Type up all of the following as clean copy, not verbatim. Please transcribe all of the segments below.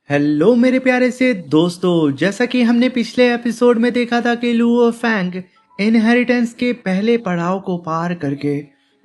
Hello मेरे प्यारे से दोस्तों, जैसा कि हमने पिछले एपिसोड में देखा था कि लुओ फैंग इनहेरिटेंस के पहले पड़ाव को पार करके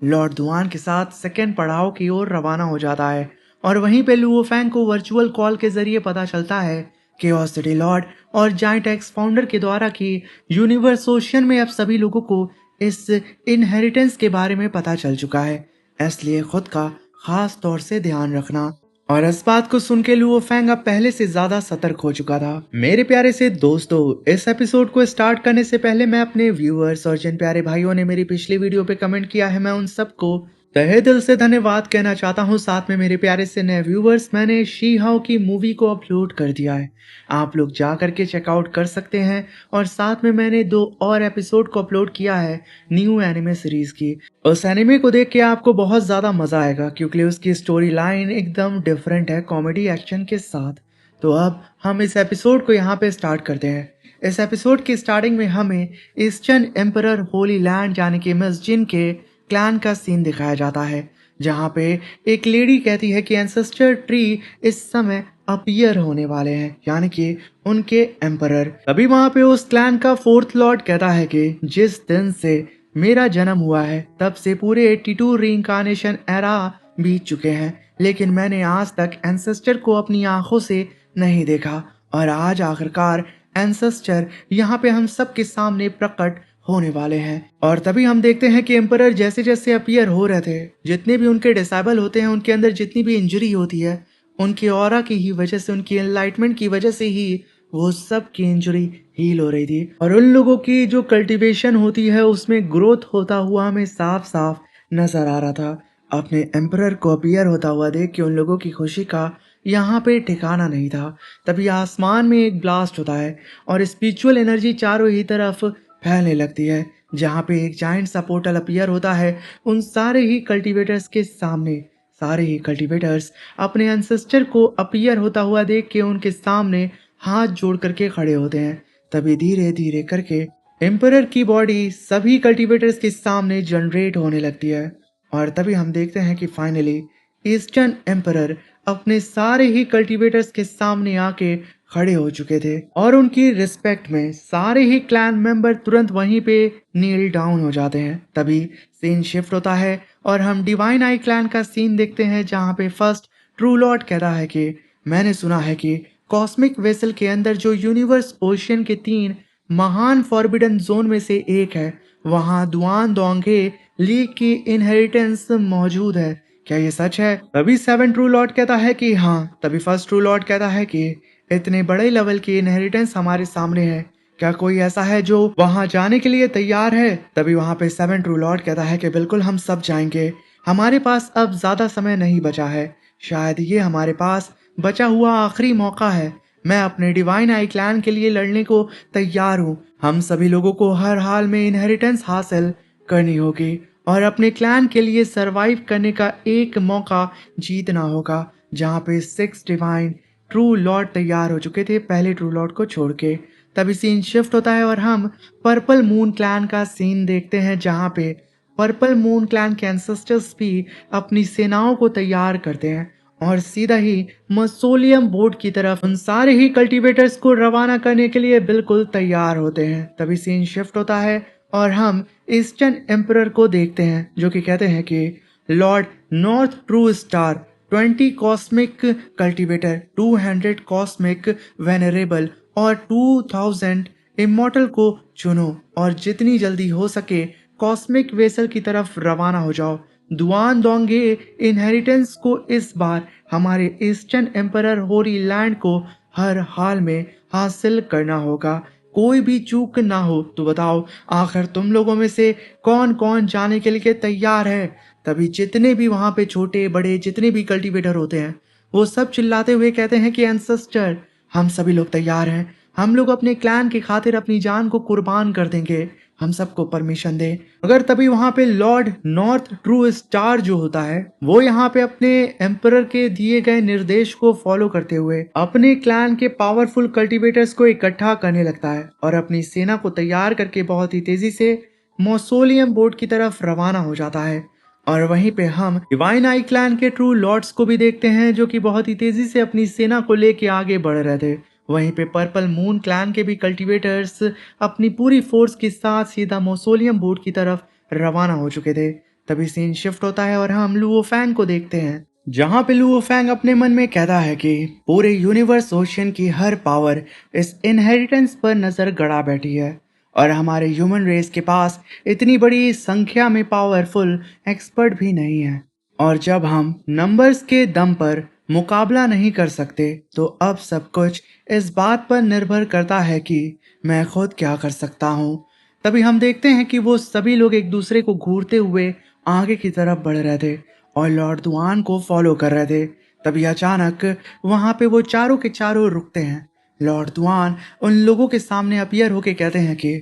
लॉर्ड दुआन के साथ सेकेंड पड़ाव की ओर रवाना हो जाता है। और वहीं पे लुओ फैंग को वर्चुअल कॉल के जरिए पता चलता है कि ऑसिटी लॉर्ड और जाइंट एक्स फाउंडर के द्वारा कि यूनिवर्स ओशन में अब सभी लोगों को इस इनहेरिटेंस के बारे में पता चल चुका है, इसलिए खुद का खास तौर से ध्यान रखना। और इस बात को सुन के लुओ फैंग अब पहले से ज्यादा सतर्क हो चुका था। मेरे प्यारे से दोस्तों, इस एपिसोड को स्टार्ट करने से पहले मैं अपने व्यूअर्स और जिन प्यारे भाइयों ने मेरी पिछली वीडियो पे कमेंट किया है, मैं उन सबको तहे दिल से धन्यवाद कहना चाहता हूँ। साथ में मेरे प्यारे से नए व्यूअर्स, मैंने शी हाउ की मूवी को अपलोड कर दिया है, आप लोग जा करके चेकआउट कर सकते हैं। और साथ में मैंने 2 और एपिसोड को अपलोड किया है न्यू एनिमे सीरीज की। उस एनिमे को देख के आपको बहुत ज़्यादा मज़ा आएगा, क्योंकि उसकी स्टोरी लाइन एकदम डिफरेंट है कॉमेडी एक्शन के साथ। तो अब हम इस एपिसोड को यहाँ पे स्टार्ट करते हैं। इस एपिसोड की स्टार्टिंग में हमें ईस्टर्न एम्परर होली लैंड यानी कि मिस जिन के क्लैन का सीन दिखाया जाता है, जहाँ पे एक लेडी कहती है कि एंसेस्टर ट्री इस समय अपीयर होने वाले हैं, यानी कि उनके एम्परर। तभी वहां पे उस क्लैन का 4th लॉर्ड कहता है कि जिस दिन से मेरा जन्म हुआ है तब से पूरे 82 रीइंकार्नेशन एरा बीत चुके हैं, लेकिन मैंने आज तक एंसेस्टर को अपनी आंखों से नहीं देखा। और आज आखिरकार एंसेस्टर यहाँ पे हम सब के सामने प्रकट होने वाले हैं। और तभी हम देखते हैं कि एम्परर जैसे जैसे अपीयर हो रहे थे, जितने भी उनके डिसेबल होते हैं, उनके अंदर जितनी भी इंजरी होती है, उनके ऑरा की ही वजह से, उनकी एनलाइटमेंट की वजह से ही वो सब की इंजरी हील हो रही थी। और उन लोगों की जो कल्टीवेशन होती है उसमें ग्रोथ होता हुआ हमें साफ साफ नजर आ रहा था। अपने एम्परर को अपीयर होता हुआ देख के उन लोगों की खुशी का यहाँ पे ठिकाना नहीं था। तभी आसमान में एक ब्लास्ट होता है और स्पिरिचुअल एनर्जी चारों ही तरफ फैलने लगती है, जहाँ पे एक जाइंट सा पोर्टल अपीयर होता है उन सारे ही कल्टीवेटर्स के सामने। सारे ही कल्टीवेटर्स अपने एंसेस्टर को अपीयर होता हुआ देख के उनके सामने हाथ जोड़ करके खड़े होते हैं। तभी धीरे धीरे करके एम्परर की बॉडी सभी कल्टीवेटर्स के सामने जनरेट होने लगती है। और तभी हम देखते हैं कि फाइनली ईस्टर्न एम्परर अपने सारे ही कल्टीवेटर्स के सामने आके खड़े हो चुके थे, और उनकी रिस्पेक्ट में सारे ही क्लैन मेंबर तुरंत वहीं पे नील डाउन हो जाते हैं। तभी सीन शिफ्ट होता है और हम डिवाइन आई क्लैन का सीन देखते हैं, जहाँ पे फर्स्ट ट्रू लॉर्ड कहता है कि मैंने सुना है कि कॉस्मिक वेसल के अंदर जो यूनिवर्स ओशियन के 3 महान फॉरबिडन जोन में से एक है, वहां दुआन दोंगे लीग की इनहेरिटेंस मौजूद है। क्या ये सच है? तभी 7 ट्रू लॉर्ड कहता है कि हाँ। तभी फर्स्ट ट्रू लॉर्ड कहता है कि इतने बड़े लेवल की इनहेरिटेंस हमारे सामने है, क्या कोई ऐसा है जो वहां जाने के लिए तैयार है? तभी वहां पे 7 ट्रू लॉर्ड कहता है कि बिल्कुल हम सब जाएंगे, हमारे पास अब ज्यादा समय नहीं बचा है, शायद ये हमारे पास बचा हुआ आखिरी मौका है। मैं अपने डिवाइन आई क्लैन के लिए लड़ने को तैयार हूँ। हम सभी लोगों को हर हाल में इनहेरिटेंस हासिल करनी होगी और अपने क्लैन के लिए सरवाइव करने का एक मौका जीतना होगा। जहाँ पे 6 डिवाइन ट्रू लॉर्ड तैयार हो चुके थे पहले ट्रू लॉर्ड को छोड़ के। तभी सीन शिफ्ट होता है और हम पर्पल मून क्लैन का सीन देखते हैं, जहाँ पे पर्पल मून क्लैन के एंसेस्टर्स भी अपनी सेनाओं को तैयार करते हैं और सीधा ही मसोलियम बोर्ड की तरफ उन सारे ही कल्टीवेटर्स को रवाना करने के लिए बिल्कुल तैयार होते हैं। तभी सीन शिफ्ट होता है और हम ईस्टर्न एम्परर को देखते हैं, जो कि कहते हैं कि Lord north true star 20 cosmic cultivator, 200 cosmic venerable और 2000 इमोर्टल को चुनो और जितनी जल्दी हो सके कॉस्मिक वेसल की तरफ रवाना हो जाओ। दुआन दोंगे इनहेरिटेंस को इस बार हमारे ईस्टर्न एम्परर होरी लैंड को हर हाल में हासिल करना होगा, कोई भी चूक ना हो। तो बताओ, आखिर तुम लोगों में से कौन कौन जाने के लिए तैयार है? तभी जितने भी वहां पे छोटे बड़े जितने भी कल्टीवेटर होते हैं, वो सब चिल्लाते हुए कहते हैं कि एंसेस्टर, हम सभी लोग तैयार हैं, हम लोग अपने क्लैन की खातिर अपनी जान को कुर्बान कर देंगे, हम सबको परमिशन दे। अगर तभी वहां पे लॉर्ड नॉर्थ ट्रू स्टार जो होता है, वो यहाँ पे अपने एम्परर के दिए गए निर्देश को फॉलो करते हुए अपने क्लैन के पावरफुल कल्टीवेटर्स को इकट्ठा करने लगता है और अपनी सेना को तैयार करके बहुत ही तेजी से मौसोलियम बोर्ड की तरफ रवाना हो जाता है। और वहीं पे हम डिवाइन आई क्लैन के ट्रू लॉर्ड्स को भी देखते हैं जो कि बहुत ही तेजी से अपनी सेना को लेके आगे बढ़ रहे थे। वहीं पे पर्पल मून क्लैन के भी कल्टीवेटर्स अपनी पूरी फोर्स के साथ सीधा मौसोलियम बोर्ड की तरफ रवाना हो चुके थे। तभी सीन शिफ्ट होता है और हम लुओ फैंग को देखते हैं, जहां पे लुओ फैंग अपने मन में कहता है कि पूरे यूनिवर्स ओशियन की हर पावर इस इनहेरिटेंस पर नजर गड़ा बैठी है और हमारे ह्यूमन रेस के पास इतनी बड़ी संख्या में पावरफुल एक्सपर्ट भी नहीं है। और जब हम नंबर्स के दम पर मुकाबला नहीं कर सकते तो अब सब कुछ इस बात पर निर्भर करता है कि मैं खुद क्या कर सकता हूँ। तभी हम देखते हैं कि वो सभी लोग एक दूसरे को घूरते हुए आगे की तरफ बढ़ रहे थे और लॉर्ड दुआन को फॉलो कर रहे थे। तभी अचानक वहां पे वो चारों के चारों रुकते हैं। लॉर्ड दुआन उन लोगों के सामने अपीयर होके कहते हैं कि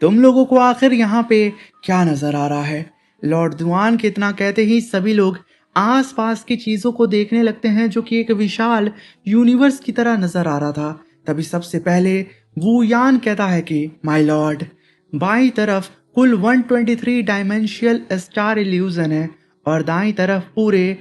तुम लोगों को आखिर यहाँ पे क्या नजर आ रहा है। लॉर्ड दुआन के इतना कहते ही सभी लोग आसपास की चीजों को देखने लगते हैं जो कि एक विशाल यूनिवर्स की तरह नजर आ रहा था। तभी सबसे पहले वू यान कहता है कि माय लॉर्ड, बाईं तरफ कुल 123 डायमेंशियल स्टार इल्यूजन है और दाईं तरफ पूरे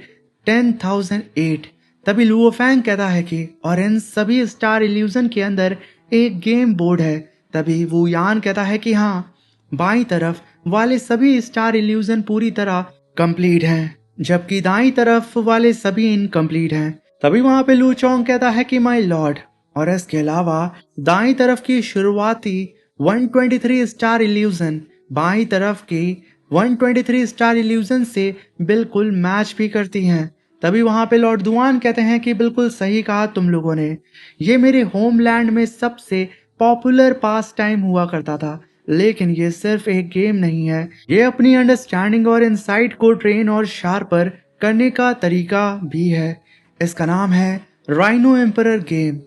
10,008। तभी लुओ फैंग कहता है कि और इन सभी स्टार इल्यूजन के अंदर एक गेम बोर्ड है। तभी वू यान कहता है कि हाँ, बाईं तरफ वाले सभी स्टार इल्यूजन पूरी तरह कंप्लीट हैं जबकि दाईं तरफ वाले सभी इनकम्प्लीट हैं। तभी वहां पे लू चोंग कहता है कि माय लॉर्ड, और इसके अलावा दाईं तरफ की शुरुआती 123 स्टार इल्यूजन बाईं तरफ की 123 स्टार इल्यूजन से बिल्कुल मैच भी करती हैं। तभी वहां पे लॉर्ड दुआन कहते हैं कि बिल्कुल सही कहा तुम लोगों ने, ये मेरे होमलैंड में सबसे पॉपुलर पास टाइम हुआ करता था, लेकिन ये सिर्फ एक गेम नहीं है, ये अपनी अंडरस्टैंडिंग और इनसाइट को ट्रेन और शार्पर करने का तरीका भी है। इसका नाम है राइनो एम्परर गेम।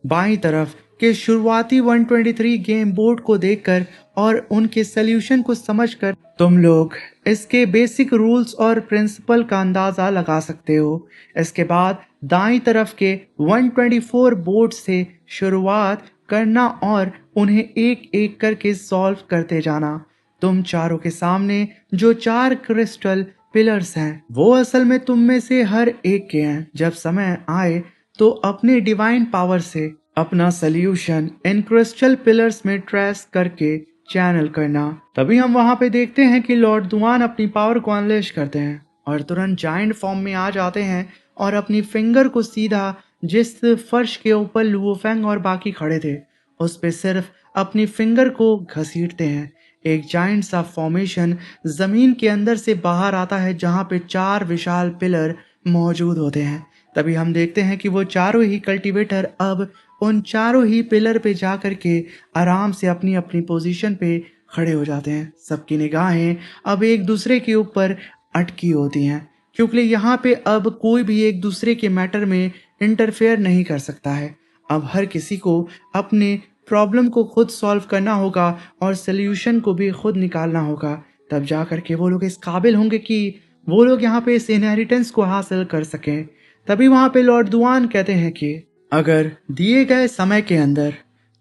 बाईं तरफ के शुरुआती 123 गेम बोर्ड को देखकर और उनके सोल्यूशन को समझकर तुम लोग इसके बेसिक रूल्स और प्रिंसिपल का अंदाजा लगा सकते हो। इसके बाद दाईं तरफ के 124 बोर्ड से शुरुआत करना और उन्हें एक एक करके सॉल्व करते जाना। तुम चारों के सामने जो 4 क्रिस्टल पिलर्स हैं वो असल में तुम में से हर एक के हैं। जब समय आए तो अपने डिवाइन पावर से अपना सोल्यूशन इन क्रिस्टल पिलर्स में ट्रेस करके चैनल करना। तभी हम वहां पे देखते हैं कि लॉर्ड दुआन अपनी पावर को अनलेश करते हैं और तुरंत जायंट फॉर्म में आ जाते हैं और अपनी फिंगर को सीधा जिस फर्श के ऊपर लुओ फैंग और बाकी खड़े थे उस पे सिर्फ अपनी फिंगर को घसीटते हैं। एक जायंट सा फॉर्मेशन जमीन के अंदर से बाहर आता है जहां पे 4 विशाल पिलर मौजूद होते हैं। तभी हम देखते हैं कि वो चारों ही कल्टीवेटर अब उन चारों ही पिलर पे जाकर के आराम से अपनी अपनी पोजीशन पे खड़े हो जाते हैं। सबकी निगाहें अब एक दूसरे के ऊपर अटकी होती हैं क्योंकि यहाँ पे अब कोई भी एक दूसरे के मैटर में इंटरफेयर नहीं कर सकता है। अब हर किसी को अपने प्रॉब्लम को खुद सॉल्व करना होगा और सोल्यूशन को भी खुद निकालना होगा। तब जा कर के वो लोग इस काबिल होंगे कि वो लोग यहाँ पे इस इनहेरिटेंस को हासिल कर सकें। तभी वहाँ पे लॉर्ड दुआन कहते हैं कि अगर दिए गए समय के अंदर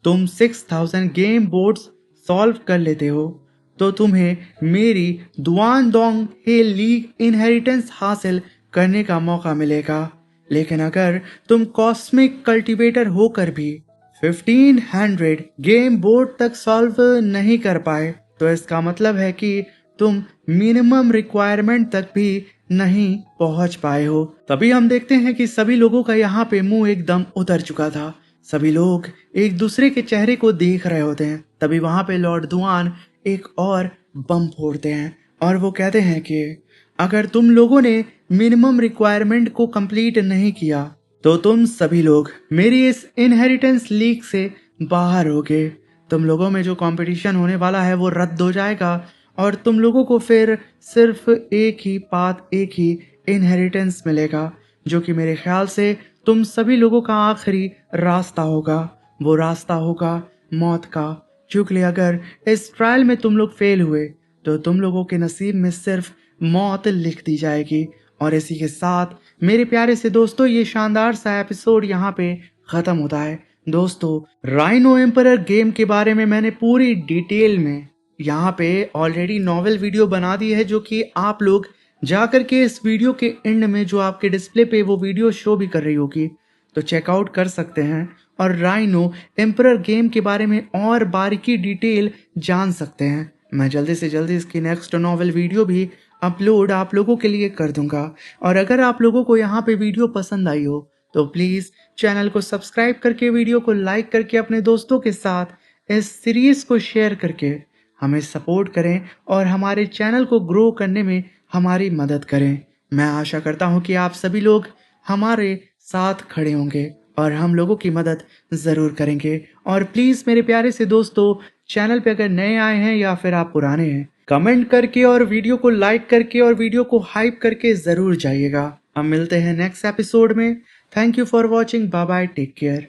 तुम 6000 गेम बोर्ड्स सॉल्व कर लेते हो तो तुम्हें मेरी दुआन दोंग हे लीग इनहेरिटेंस हासिल करने का मौका मिलेगा। लेकिन अगर तुम कॉस्मिक कल्टीवेटर होकर भी 1500 गेम बोर्ड तक सॉल्व नहीं कर पाए तो इसका मतलब है कि तुम मिनिमम रिक्वायरमेंट तक भी नहीं पहुंच पाए हो। तभी हम देखते हैं कि सभी लोगों का यहाँ पे मुंह एकदम उतर चुका था। सभी लोग एक दूसरे के चेहरे को देख रहे होते हैं। तभी वहां पे लॉर्ड दुआन एक और बम फोड़ते हैं और वो कहते हैं कि अगर तुम लोगों ने मिनिमम रिक्वायरमेंट को कंप्लीट नहीं किया तो तुम सभी लोग मेरी इस इनहेरिटेंस लीग से बाहर होगे। तुम लोगों में जो कंपटीशन होने वाला है वो रद्द हो जाएगा और तुम लोगों को फिर सिर्फ एक ही पाथ, एक ही इनहेरिटेंस मिलेगा जो कि मेरे ख्याल से तुम सभी लोगों का आखिरी रास्ता होगा। वो रास्ता होगा मौत का, क्योंकि अगर इस ट्रायल में तुम लोग फेल हुए तो तुम लोगों के नसीब में सिर्फ मौत लिख दी जाएगी। और इसी के साथ मेरे प्यारे से दोस्तों ये शानदार सा एपिसोड यहाँ पे खत्म होता है। दोस्तों राइनो एम्परर गेम के बारे में मैंने पूरी डिटेल में यहाँ पे ऑलरेडी नॉवेल वीडियो बना दी है जो कि आप लोग जा करके इस वीडियो के एंड में जो आपके डिस्प्ले पे वो वीडियो शो भी कर रही होगी, तो चेकआउट कर सकते हैं और राइनो एम्परर गेम के बारे में और बारीकी डिटेल जान सकते हैं। मैं जल्दी से जल्दी इसकी नेक्स्ट नॉवल वीडियो भी अपलोड आप लोगों के लिए कर दूंगा। और अगर आप लोगों को यहाँ पे वीडियो पसंद आई हो तो प्लीज़ चैनल को सब्सक्राइब करके, वीडियो को लाइक करके, अपने दोस्तों के साथ इस सीरीज़ को शेयर करके हमें सपोर्ट करें और हमारे चैनल को ग्रो करने में हमारी मदद करें। मैं आशा करता हूँ कि आप सभी लोग हमारे साथ खड़े होंगे और हम लोगों की मदद ज़रूर करेंगे। और प्लीज़ मेरे प्यारे से दोस्तों, चैनल पे अगर नए आए हैं या फिर आप पुराने हैं, कमेंट करके और वीडियो को लाइक करके और वीडियो को हाइप करके ज़रूर जाइएगा। हम मिलते हैं नेक्स्ट एपिसोड में। Thank you for watching. Bye bye, take care.